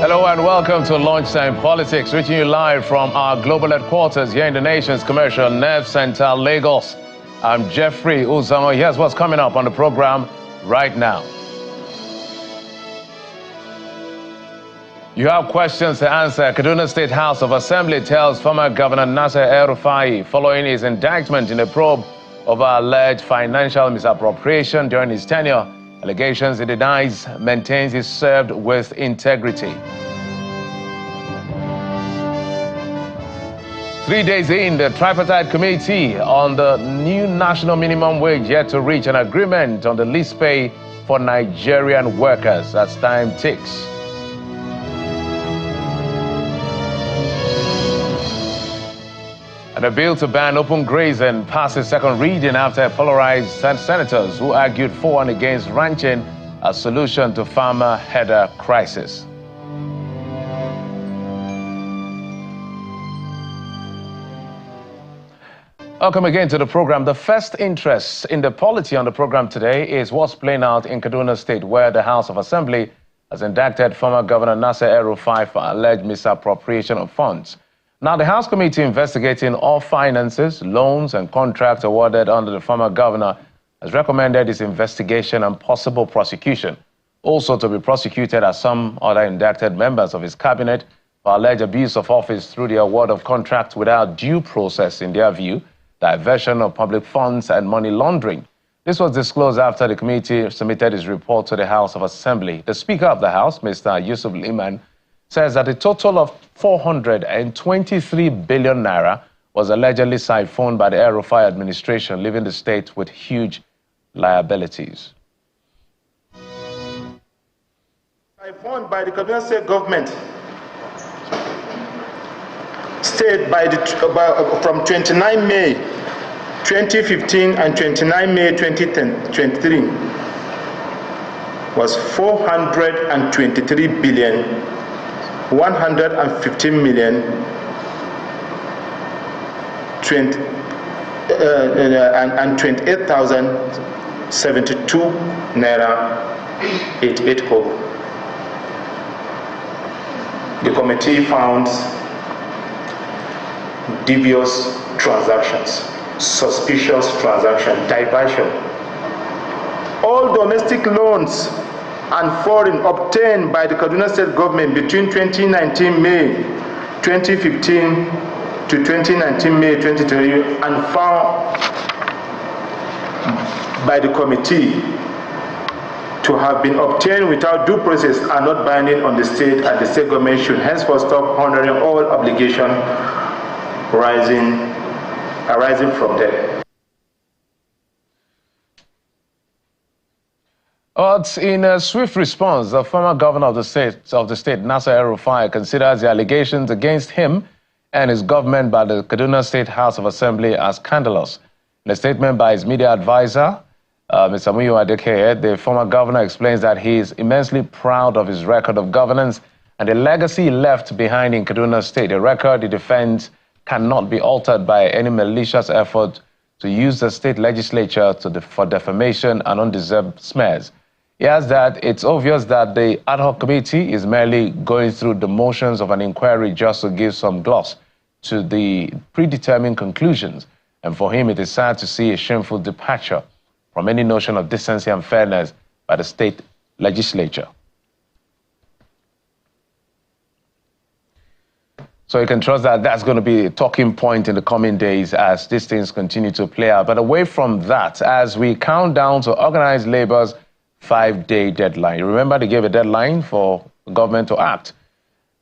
Hello and welcome to Lunchtime Politics, reaching you live from our global headquarters here in the nation's commercial nerve center, Lagos. I'm Jeffrey Uzamo. Here's what's coming up on the program right now. You have questions to answer. Kaduna State House of Assembly tells former Governor El-Rufai following his indictment in a probe over alleged financial misappropriation during his tenure. Allegations he denies, maintains he served with integrity. 3 days in, the tripartite committee on the new national minimum wage yet to reach an agreement on the least pay for Nigerian workers as time ticks. And a bill to ban open grazing passes second reading after polarized senators who argued for and against ranching as solution to farmer header crisis. Welcome again to the program. The first interest in the polity on the program today is what's playing out in Kaduna State, where the House of Assembly has indicted former Governor El-Rufai for alleged misappropriation of funds. Now, the House Committee investigating all finances, loans, and contracts awarded under the former governor has recommended his investigation and possible prosecution. Also to be prosecuted are some other indicted members of his cabinet for alleged abuse of office through the award of contracts without due process, in their view, diversion of public funds, and money laundering. This was disclosed after the committee submitted its report to the House of Assembly. The Speaker of the House, Mr. Yusuf Liman, says that a total of 423 billion naira was allegedly siphoned by the El-Rufai administration, leaving the state with huge liabilities. Siphoned by the Kaduna State government, from 29 May 2015 and 29 May 2023 was 423 billion 115 million and 28,072 naira 88 kobo. The committee found devious transactions, suspicious transactions, diversion. All domestic loans and foreign obtained by the Kaduna State government between 2019 May 2015 to 2019 May 2020 and found by the committee to have been obtained without due process are not binding on the state, and the state government should henceforth stop honoring all obligations arising from them. But in a swift response, the former governor of the state, El-Rufai, considers the allegations against him and his government by the Kaduna State House of Assembly as scandalous. In a statement by his media advisor, Mr. Muyo Adekeye, the former governor explains that he is immensely proud of his record of governance and the legacy he left behind in Kaduna State, a record he defends cannot be altered by any malicious effort to use the state legislature for defamation and undeserved smears. He adds that it's obvious that the ad hoc committee is merely going through the motions of an inquiry just to give some gloss to the predetermined conclusions. And for him, it is sad to see a shameful departure from any notion of decency and fairness by the state legislature. So you can trust that that's going to be a talking point in the coming days as these things continue to play out. But away from that, as we count down to organized labor's 5-day deadline. You remember they gave a deadline for the government to act.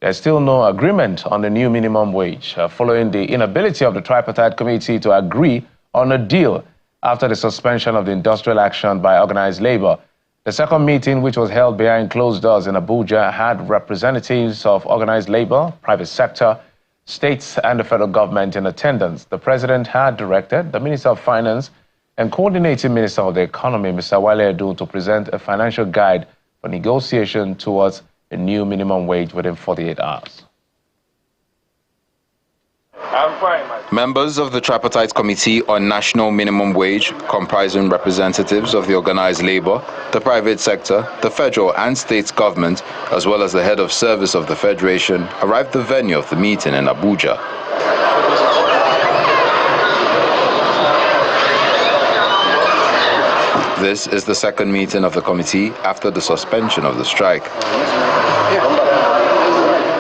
There's still no agreement on the new minimum wage, following the inability of the tripartite committee to agree on a deal after the suspension of the industrial action by organized labor. The second meeting, which was held behind closed doors in Abuja, had representatives of organized labor, private sector, states, and the federal government in attendance. The president had directed the Minister of Finance and Coordinating Minister of the Economy, Mr. Wale Edu, to present a financial guide for negotiation towards a new minimum wage within 48 hours. I'm fine, my Members of the Tripartite Committee on National Minimum Wage, comprising representatives of the organized labor, the private sector, the federal and state government, as well as the head of service of the Federation, arrived at the venue of the meeting in Abuja. This is the second meeting of the committee after the suspension of the strike.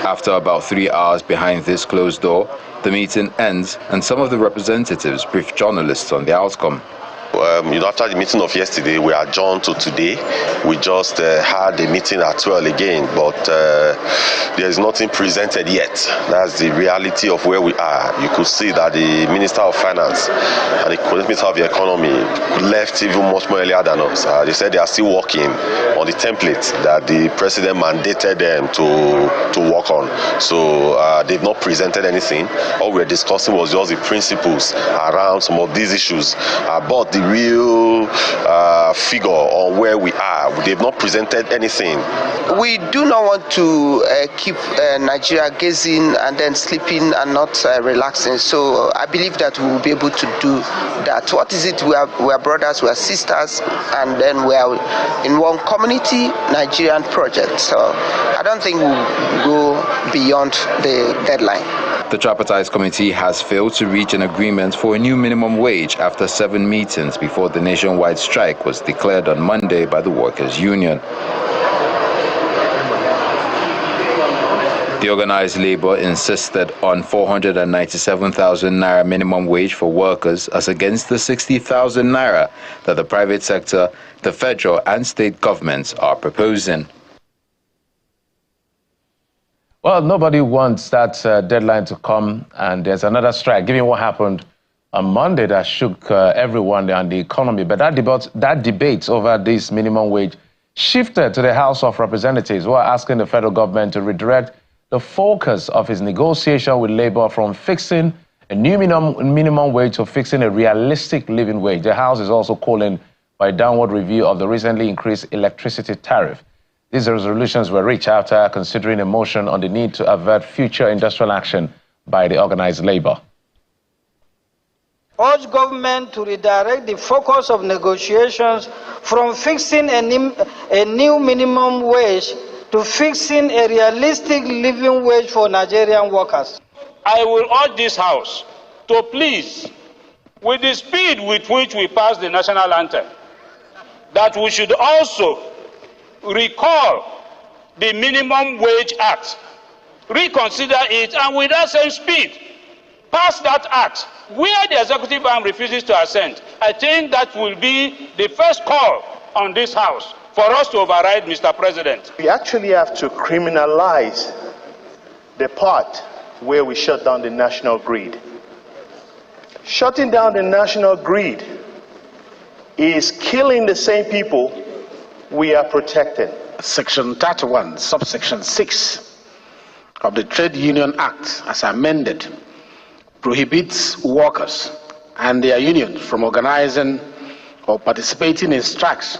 After about 3 hours behind this closed door, the meeting ends and some of the representatives brief journalists on the outcome. After the meeting of yesterday, we adjourned to today. We just had a meeting at 12 again, but there is nothing presented yet. That's the reality of where we are. You could see that the Minister of Finance and the Minister of the Economy left even much more earlier than us. They said they are still working on the template that the President mandated them to work on. So they've not presented anything. All we're discussing was just the principles around some of these issues. But the real figure on where we are, they've not presented anything. We do not want to keep Nigeria gazing and then sleeping and not relaxing. So I believe that we will be able to do that. What is it? We are brothers, we are sisters, and then we are in one community, Nigerian project. So I don't think we'll go beyond the deadline. The Tripartite Committee has failed to reach an agreement for a new minimum wage after 7 meetings before the nationwide strike was declared on Monday by the Workers' Union. The organized labor insisted on 497,000 naira minimum wage for workers as against the 60,000 naira that the private sector, the federal and state governments are proposing. Well, nobody wants that deadline to come, and there's another strike, given what happened on Monday that shook everyone and the economy. But that debate over this minimum wage shifted to the House of Representatives, who are asking the federal government to redirect the focus of its negotiation with labor from fixing a new minimum wage to fixing a realistic living wage. The House is also calling for a downward review of the recently increased electricity tariff. These resolutions were reached after considering a motion on the need to avert future industrial action by the organized labor. Urge government to redirect the focus of negotiations from fixing a new minimum wage to fixing a realistic living wage for Nigerian workers. I will urge this House to please, with the speed with which we pass the national anthem, that we should also recall the Minimum Wage Act, reconsider it, and with that same speed, pass that act. Where the executive arm refuses to assent, I think that will be the first call on this House for us to override, Mr. President. We actually have to criminalize the part where we shut down the national grid. Shutting down the national grid is killing the same people we are protecting. Section 31, subsection 6 of the Trade Union Act, as amended, prohibits workers and their unions from organizing or participating in strikes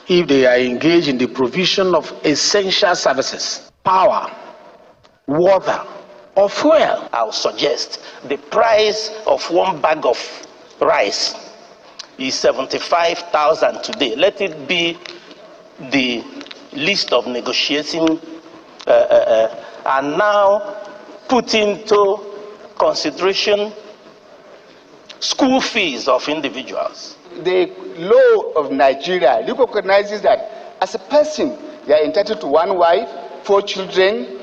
if they are engaged in the provision of essential services, power, water, or fuel. I'll suggest the price of one bag of rice is 75,000 today. Let it be the list of negotiating and now put into consideration school fees of individuals. The law of Nigeria recognizes that as a person, you are entitled to one wife, 4 children,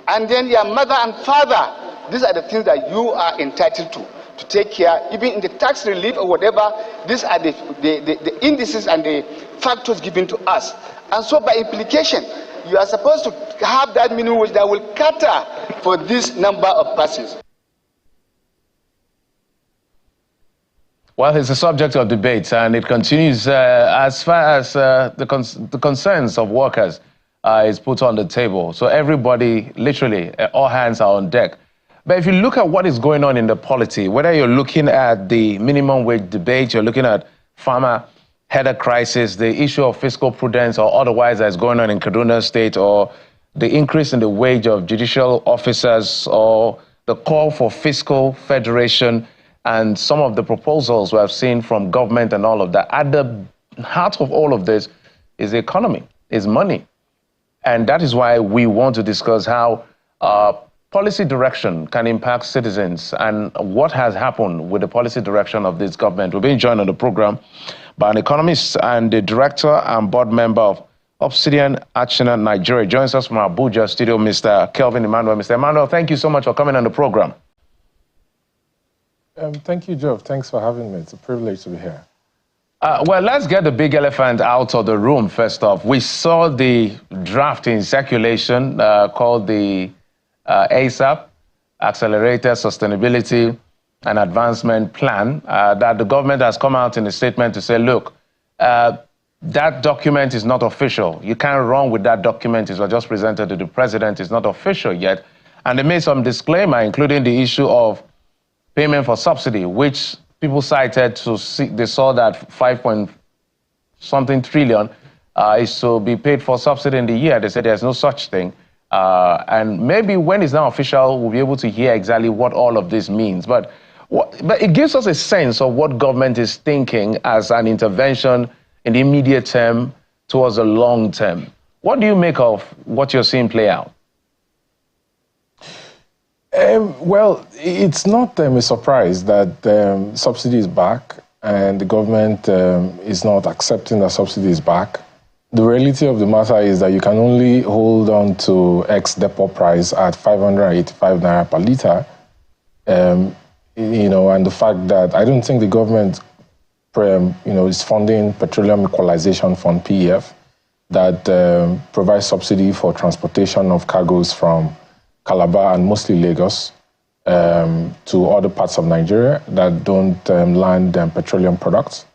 and then your mother and father. These are the things that you are entitled to take care. Even in the tax relief or whatever, these are the indices and the factors given to us. And so by implication, you are supposed to have that minimum wage that will cater for this number of persons. Well, it's a subject of debate, and it continues as far as the concerns of workers is put on the table. So everybody, literally, all hands are on deck. But if you look at what is going on in the polity, whether you're looking at the minimum wage debate, you're looking at farmer header crisis, the issue of fiscal prudence or otherwise that's going on in Kaduna State, or the increase in the wage of judicial officers, or the call for fiscal federation and some of the proposals we have seen from government and all of that. At the heart of all of this is the economy, is money. And that is why we want to discuss how policy direction can impact citizens and what has happened with the policy direction of this government. We're being joined on the program by an economist and the director and board member of Obsidian Action Nigeria. Joins us from our Abuja studio, Mr. Kelvin Emmanuel. Mr. Emmanuel, thank you so much for coming on the program. Thank you, Joe. Thanks for having me. It's a privilege to be here. Well, let's get the big elephant out of the room first off. We saw the draft in circulation called the ASAP, Accelerated Sustainability and Advancement Plan, that the government has come out in a statement to say, look, that document is not official. You can't run with that document. It was just presented to the president. It's not official yet. And they made some disclaimer, including the issue of payment for subsidy, which people cited to see, they saw that 5-point-something trillion is to be paid for subsidy in the year. They said there's no such thing. And maybe when it's now official, we'll be able to hear exactly what all of this means. But it gives us a sense of what government is thinking as an intervention in the immediate term towards the long term. What do you make of what you're seeing play out? Well, it's not a surprise that subsidy is back and the government is not accepting that subsidy is back. The reality of the matter is that you can only hold on to ex-depot price at 585 naira per litre. And the fact that I don't think the government, is funding Petroleum Equalization Fund, PEF, that provides subsidy for transportation of cargoes from Calabar and mostly Lagos to other parts of Nigeria that don't land petroleum products.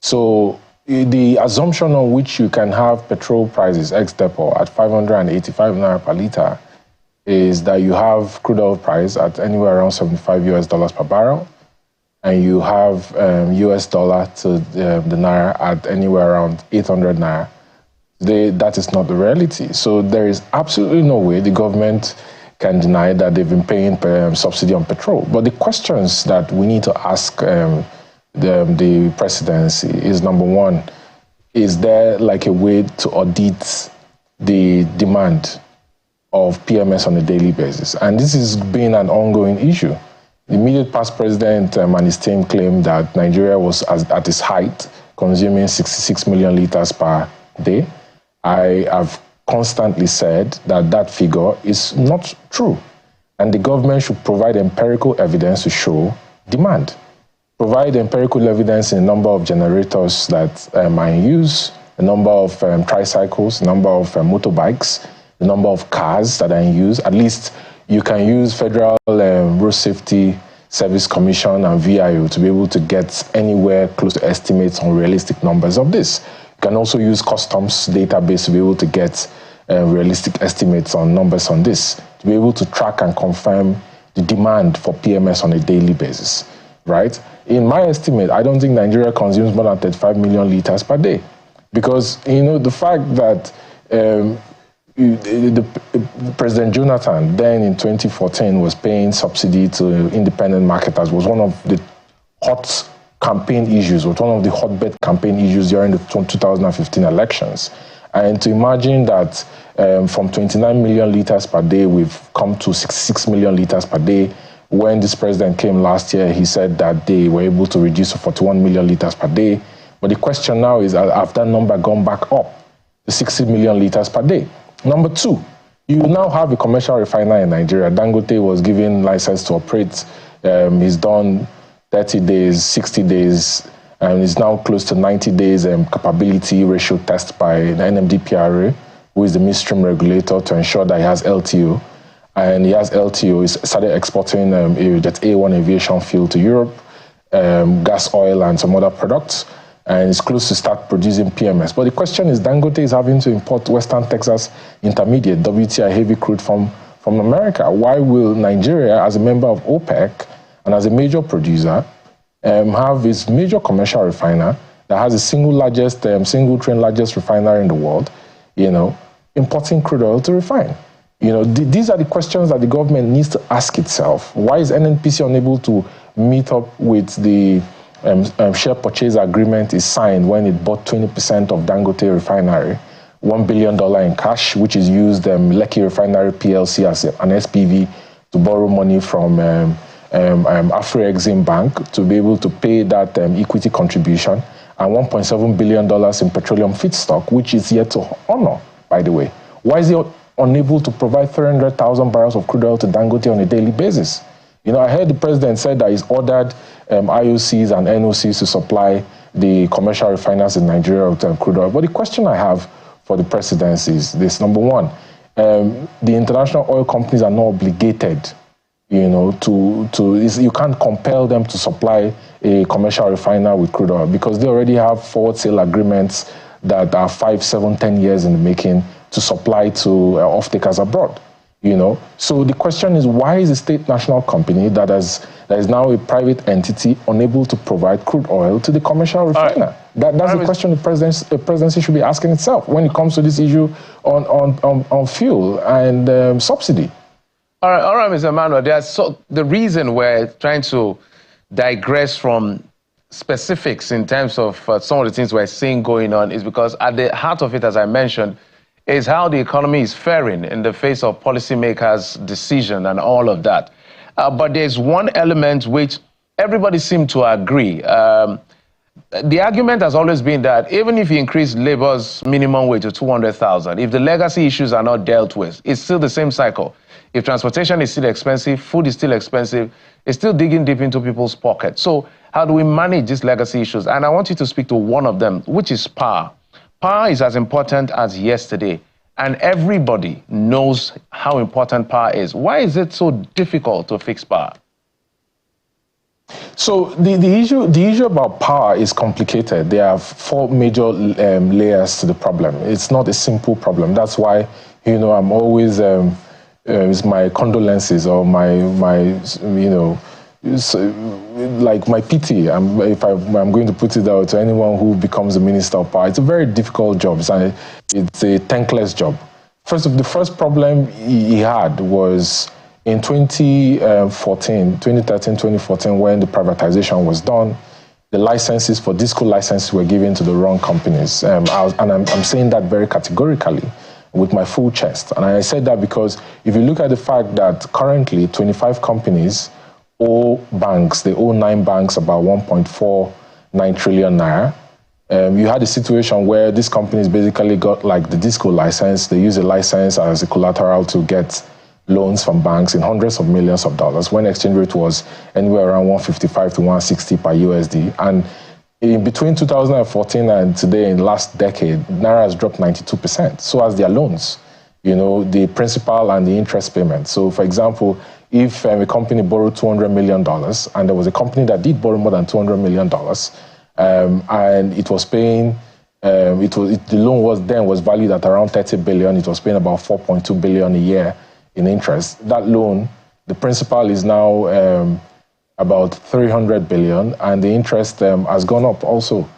So the assumption on which you can have petrol prices ex-depot at 585 naira per litre is that you have crude oil price at anywhere around $75 per barrel, and you have US dollar to the naira at anywhere around 800 naira. That is not the reality. So there is absolutely no way the government can deny that they've been paying subsidy on petrol. But the questions that we need to ask the presidency is, number one, is there like a way to audit the demand of PMS on a daily basis? And this has been an ongoing issue. The immediate past president and his team claimed that Nigeria was at its height consuming 66 million litres per day. I have constantly said that that figure is not true, and the government should provide empirical evidence to show demand. Provide empirical evidence in the number of generators that are in use, the number of tricycles, the number of motorbikes, the number of cars that are in use. At least you can use Federal Road Safety Service Commission and VIO to be able to get anywhere close to estimates on realistic numbers of this. You can also use customs database to be able to get realistic estimates on numbers on this, to be able to track and confirm the demand for PMS on a daily basis, right? In my estimate, I don't think Nigeria consumes more than 35 million litres per day, because, the fact that President Jonathan then in 2014 was paying subsidy to independent marketers was one of the hot campaign issues, was one of the hotbed campaign issues during the 2015 elections. And to imagine that from 29 million litres per day, we've come to 66 million litres per day. When this president came last year, he said that they were able to reduce to 41 million litres per day. But the question now is, have that number gone back up to 60 million litres per day? Number two, you now have a commercial refiner in Nigeria. Dangote was given license to operate. He's done 30 days, 60 days, and is now close to 90 days capability ratio test by the NMDPRA, who is the midstream regulator, to ensure that he has LTO. And he has LTO. He started exporting that A1 aviation fuel to Europe, gas oil and some other products, and it's close to start producing PMS. But the question is, Dangote is having to import Western Texas Intermediate, WTI heavy crude from America. Why will Nigeria, as a member of OPEC and as a major producer, have its major commercial refiner that has the single train largest refiner in the world, importing crude oil to refine? You know, these are the questions that the government needs to ask itself. Why is NNPC unable to meet up with the share purchase agreement is signed when it bought 20% of Dangote Refinery, $1 billion in cash, which is used Lekki Refinery PLC as an SPV to borrow money from Afro-Exim Bank to be able to pay that equity contribution, and $1.7 billion in petroleum feedstock, which is yet to honor, by the way. Why is it unable to provide 300,000 barrels of crude oil to Dangote on a daily basis? You know, I heard the president said that he's ordered IOCs and NOCs to supply the commercial refiners in Nigeria with crude oil. But the question I have for the presidency is this. Number one, the international oil companies are not obligated, you know, you can't compel them to supply a commercial refiner with crude oil because they already have forward sale agreements that are 5, 7, 10 years in the making to supply to off-takers abroad, you know. So the question is, why is a state national company that is now a private entity unable to provide crude oil to the commercial refiner? Right. That's the question the presidency should be asking itself when it comes to this issue on fuel and subsidy. All right, Mr. Emmanuel, the reason we're trying to digress from specifics in terms of some of the things we're seeing going on is because at the heart of it, as I mentioned, is how the economy is faring in the face of policymakers' decision and all of that. But there's one element which everybody seems to agree. The argument has always been that even if you increase labor's minimum wage to 200,000, if the legacy issues are not dealt with, it's still the same cycle. If transportation is still expensive, food is still expensive, it's still digging deep into people's pockets. So how do we manage these legacy issues? And I want you to speak to one of them, which is power. Power is as important as yesterday, and everybody knows how important power is. Why is it so difficult to fix power? So the issue about power is complicated. There are 4 major layers to the problem. It's not a simple problem. That's why, you know, I'm always it's my condolences or my you know, like my pity, if I'm going to put it out to anyone who becomes a minister of power. It's a very difficult job. It's a thankless job. The first problem he had was in 2013, 2014, when the privatization was done. The licenses for disco licenses were given to the wrong companies. And I'm saying that very categorically with my full chest. And I said that because if you look at the fact that currently 25 companies owe banks, they owe 9 banks about 1.49 trillion naira. You had a situation where these companies basically got like the disco license. They use a license as a collateral to get loans from banks in hundreds of millions of dollars when exchange rate was anywhere around 155 to 160 per USD. And in between 2014 and today, in the last decade, Naira has dropped 92%. So has their loans, you know, the principal and the interest payment. So, for example, if a company borrowed $200 million, and there was a company that did borrow more than $200 million, and it was paying, the loan was valued at around 30 billion. It was paying about 4.2 billion a year in interest. That loan, the principal is now about 300 billion, and the interest has gone up also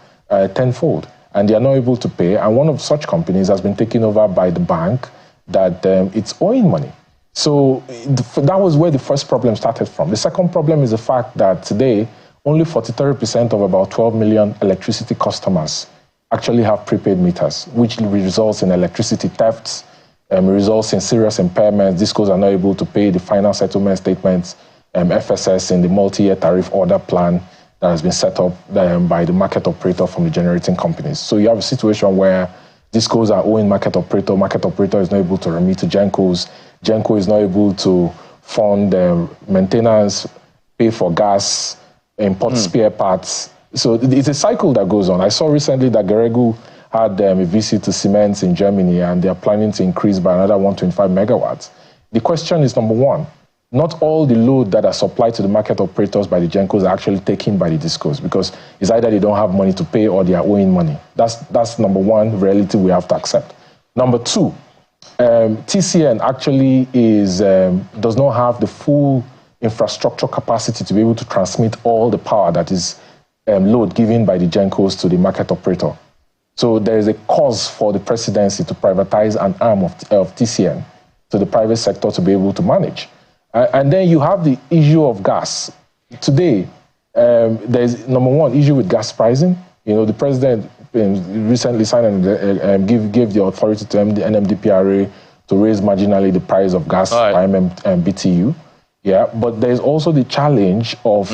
tenfold, and they are not able to pay. And one of such companies has been taken over by the bank that it's owing money. So that was where the first problem started from. The second problem is the fact that today, only 43% of about 12 million electricity customers actually have prepaid meters, which results in electricity thefts, results in serious impairments. Discos are not able to pay the final settlement statements, FSS in the multi-year tariff order plan that has been set up by the market operator from the generating companies. So you have a situation where Discos are owing market operator is not able to remit to Gencos, Genco is not able to fund maintenance, pay for gas, import spare parts. So it's a cycle that goes on. I saw recently that Geregu had a visit to Siemens in Germany, and they're planning to increase by another 125 megawatts. The question is, number one, not all the load that are supplied to the market operators by the Gencos are actually taken by the Discos, because it's either they don't have money to pay or they are owing money. That's number one reality we have to accept. Number two, TCN actually does not have the full infrastructure capacity to be able to transmit all the power that is load given by the Gencos to the market operator. So there is a cause for the presidency to privatize an arm of TCN to the private sector to be able to manage. And then you have the issue of gas. Today, there's, number one, issue with gas pricing. You know, the president recently signed and gave the authority to the NMDPRA to raise marginally the price of gas by BTU. Yeah, but there's also the challenge of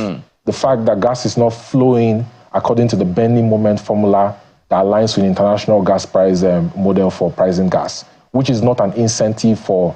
the fact that gas is not flowing according to the bending moment formula that aligns with the international gas price model for pricing gas, which is not an incentive for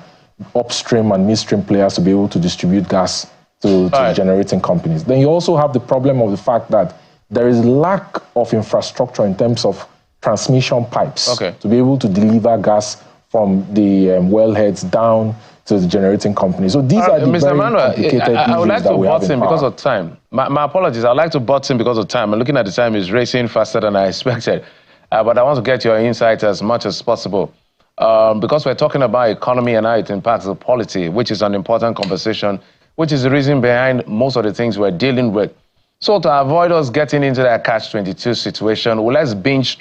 upstream and midstream players to be able to distribute gas to generating companies. Then you also have the problem of the fact that there is lack of infrastructure in terms of transmission pipes to be able to deliver gas from the wellheads down to the generating companies. So these are the Mr. very Emmanuel, complicated I would like issues that to we have butt in in power. because of time. My apologies. I'd like to butt in because of time. And looking at the time, is racing faster than I expected. But I want to get your insight as much as possible. Because we're talking about economy and how it impacts the polity, which is an important conversation, which is the reason behind most of the things we're dealing with. So to avoid us getting into that catch-22 situation, well, let's binge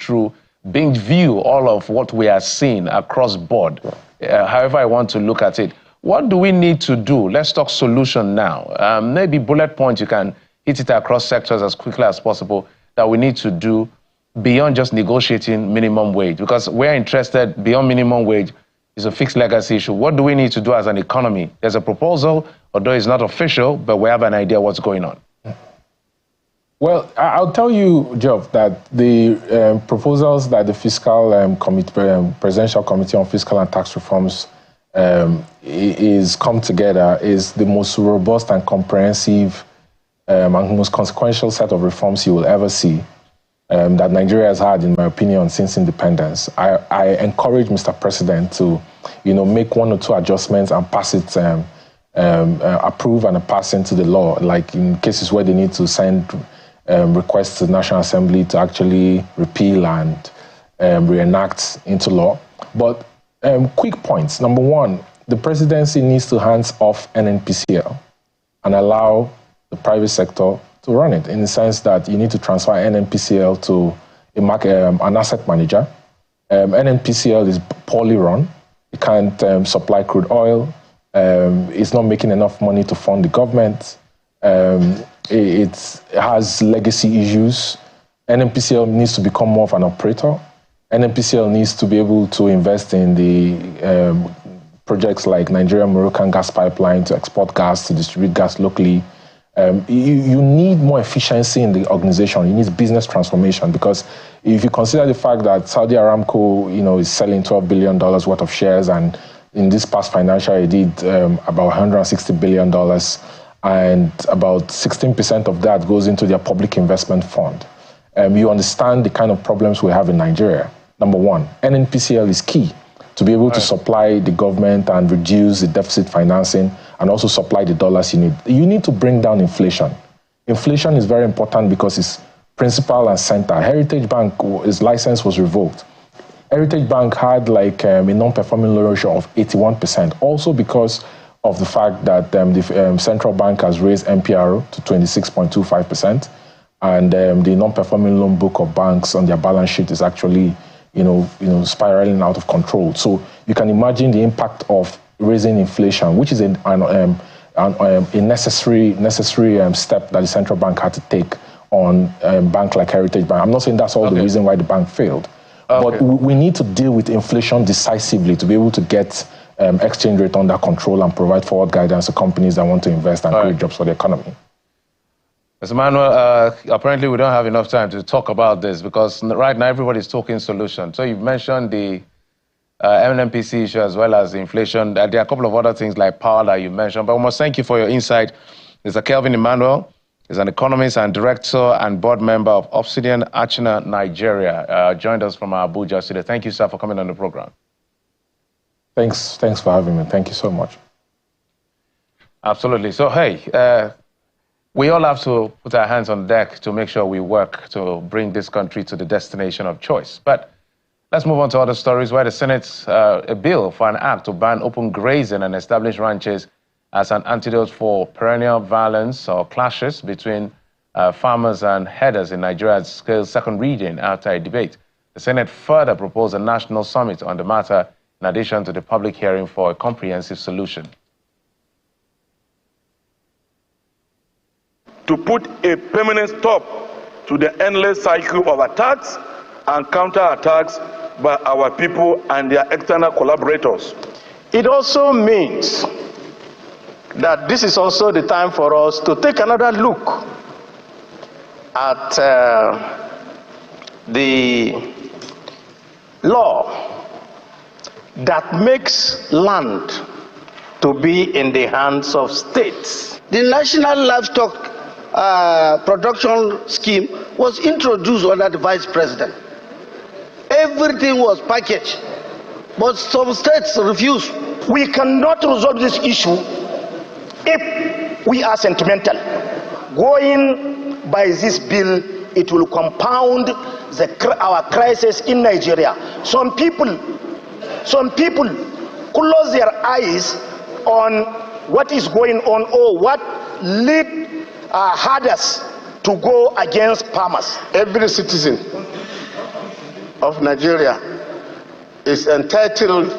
view all of what we are seeing across board, however I want to look at it. What do we need to do? Let's talk solution now. Maybe bullet points, you can hit it across sectors as quickly as possible that we need to do beyond just negotiating minimum wage, because we're interested beyond minimum wage is a fixed legacy issue. What do we need to do as an economy? There's a proposal, although it's not official, but we have an idea what's going on. Well, I'll tell you, Geoff, that the proposals that the fiscal Presidential Committee on Fiscal and Tax Reforms is come together is the most robust and comprehensive and most consequential set of reforms you will ever see that Nigeria has had, in my opinion, since independence. I encourage Mr. President to, make one or two adjustments and pass it, approve and pass into the law, like in cases where they need to send requests to the National Assembly to actually repeal and reenact into law. But quick points. Number one, the presidency needs to hands off NNPCL and allow the private sector to run it, in the sense that you need to transfer NNPCL to an asset manager. NNPCL is poorly run. It can't supply crude oil. It's not making enough money to fund the government. It has legacy issues. NNPCL needs to become more of an operator. NNPCL needs to be able to invest in the projects like Nigeria-Moroccan gas pipeline to export gas, to distribute gas locally. You need more efficiency in the organization. You need business transformation, because if you consider the fact that Saudi Aramco, is selling $12 billion worth of shares, and in this past financial year, it did about $160 billion, and about 16% of that goes into their public investment fund. You understand the kind of problems we have in Nigeria. Number one, NNPCL is key to be able to supply the government and reduce the deficit financing, and also supply the dollars you need. You need to bring down inflation. Inflation is very important because it's principal and center. Heritage Bank, its license was revoked. Heritage Bank had a non-performing loan ratio of 81%, also because of the fact that the central bank has raised MPR to 26.25%, and the non-performing loan book of banks on their balance sheet is actually, spiraling out of control. So you can imagine the impact of raising inflation, which is a necessary step that the central bank had to take on a bank like Heritage Bank. I'm not saying that's all the reason why the bank failed, but we need to deal with inflation decisively to be able to get exchange rate under control and provide forward guidance to companies that want to invest and create jobs for the economy. Mr. Manuel, apparently we don't have enough time to talk about this, because right now everybody's talking solutions. So you've mentioned the MNPC issue as well as the inflation. There are a couple of other things like power that you mentioned, but we must thank you for your insight. Mr. Kelvin Emmanuel is an economist and director and board member of Obsidian Achina Nigeria. Joined us from Abuja today. Thank you, sir, for coming on the program. Thanks for having me. Thank you so much. Absolutely. So, hey, we all have to put our hands on deck to make sure we work to bring this country to the destination of choice. But let's move on to other stories where the Senate's a bill for an act to ban open grazing and establish ranches as an antidote for perennial violence or clashes between farmers and herders in Nigeria's second reading after a debate. The Senate further proposed a national summit on the matter in addition to the public hearing for a comprehensive solution. To put a permanent stop to the endless cycle of attacks and counterattacks by our people and their external collaborators. It also means that this is also the time for us to take another look at the law that makes land to be in the hands of states. The National Livestock Production Scheme was introduced under the Vice President. Everything was packaged, but some states refused. We cannot resolve this issue if we are sentimental. Going by this bill, it will compound our crisis in Nigeria. Some people close their eyes on what is going on or what lead herders to go against farmers. Every citizen of Nigeria is entitled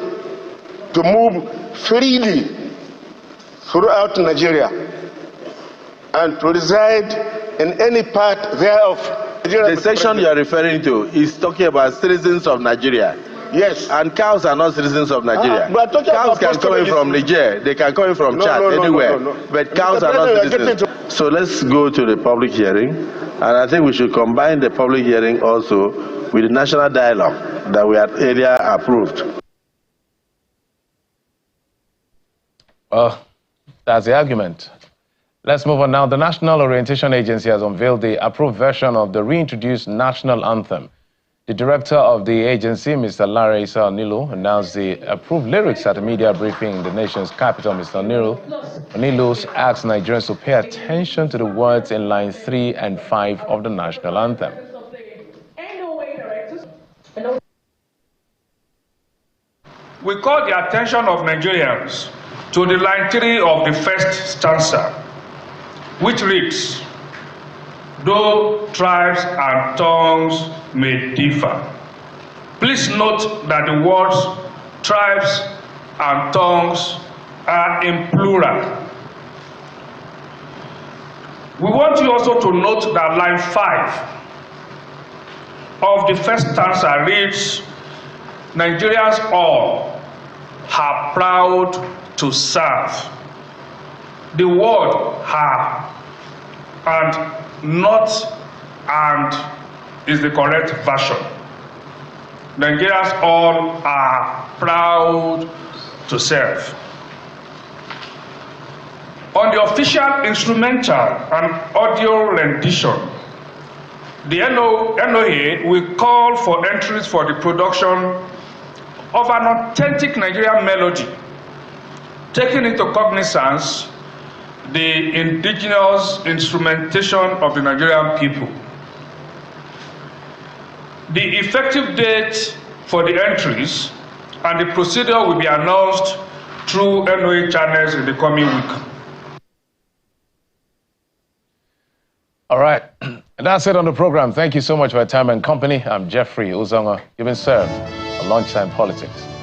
to move freely throughout Nigeria and to reside in any part thereof. The section you are referring to is talking about citizens of Nigeria. Yes. And cows are not citizens of Nigeria. Cows can come in from Niger, they can come in from Chad, anywhere. But cows are not citizens. So let's go to the public hearing. And I think we should combine the public hearing also with the national dialogue that we had earlier approved. Well, that's the argument. Let's move on now. The National Orientation Agency has unveiled the approved version of the reintroduced national anthem. The director of the agency, Mr. Larry Issa Onilu, announced the approved lyrics at a media briefing in the nation's capital. Mr. Onilu asked Nigerians to pay attention to the words in line 3 and 5 of the national anthem. We call the attention of Nigerians to the line 3 of the first stanza, which reads, "Though tribes and tongues may differ." Please note that the words tribes and tongues are in plural. We want you also to note that line 5 of the first stanza reads, "Nigerians all are proud to serve." The word "are" and not "and" is the correct version. Nigerians all are proud to serve. On the official instrumental and audio rendition, the NOA will call for entries for the production of an authentic Nigerian melody, taking into cognizance the indigenous instrumentation of the Nigerian people. The effective date for the entries and the procedure will be announced through NOA channels in the coming week. All right, and that's it on the program. Thank you so much for your time and company. I'm Jeffrey Uzonga. You've been served on Lunchtime Politics.